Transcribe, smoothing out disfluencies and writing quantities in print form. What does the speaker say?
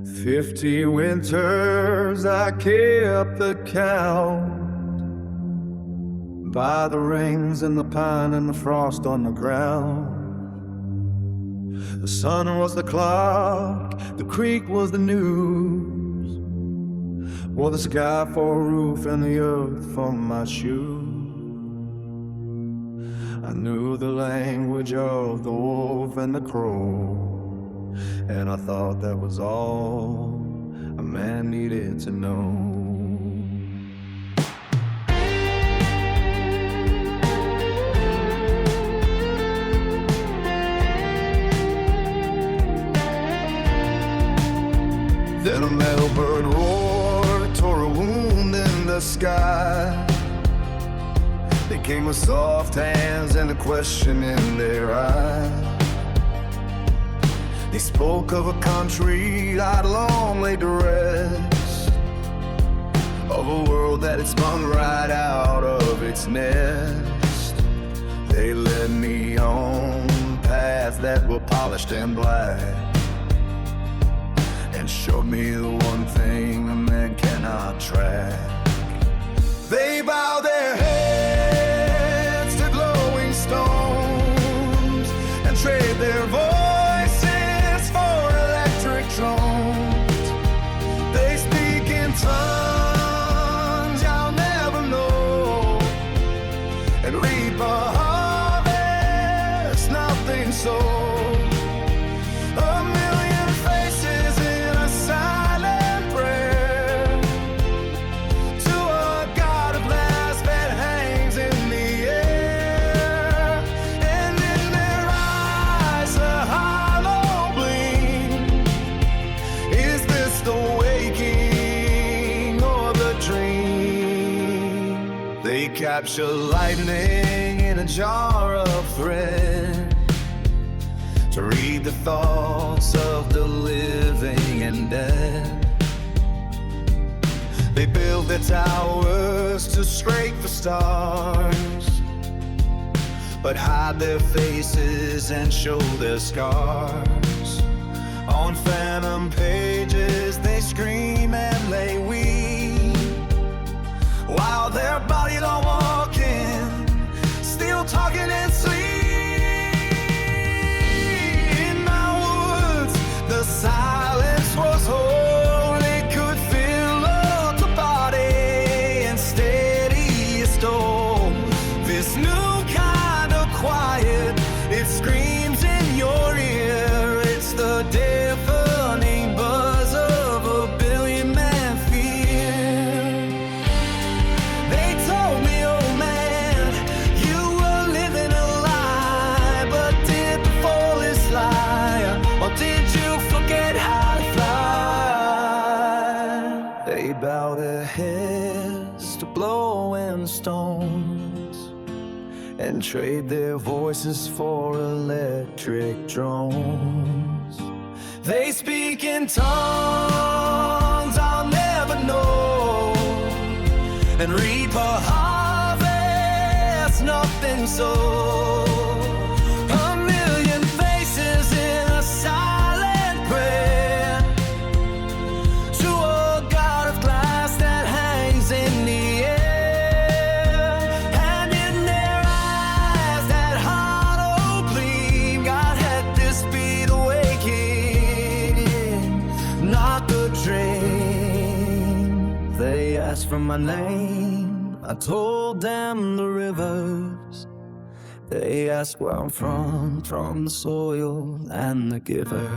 50 winters I kept the count, by the rings and the pine and the frost on the ground. The sun was the clock, the creek was the news, wore the sky for a roof and the earth for my shoes. I knew the language of the wolf and the crow, and I thought that was all a man needed to know. Then a metal bird roared, tore a wound in the sky. They came with soft hands and a question in their eyes. They spoke of a country I'd long laid to rest, of a world that had spun right out of its nest. They led me on paths that were polished and black, and showed me the one thing a man cannot track. They bowed their heads to glowing stones and trade their voices for electric drones. They speak in tongues you'll never know, and reap a harvest nothing sown. They capture lightning in a jar of thread to read the thoughts of the living and dead. They build their towers to scrape for stars, but hide their faces and show their scars. On phantom pages they scream and lay weep, while their bodies are walking, still talking in sleep. In my woods, the silence was whole. It could fill up the body and steady a storm. This new kind of quiet, it screams in your ear. It's the deafening buzz of a billion-man fear. They told me, oh man, you were living a lie, but did the foolish lie, or did you forget how to fly? They bow their heads to blowing stones and trade their voices for electric drones. They speak in tongues I'll never know, and reap a harvest nothing sown. A million faces in a silent prayer to a God of glass that hangs in the air. And in their eyes that hollow gleam, God, had this be the waking, not the dream. They asked for my name, I told them the rivers. They asked where I'm from the soil and the giver.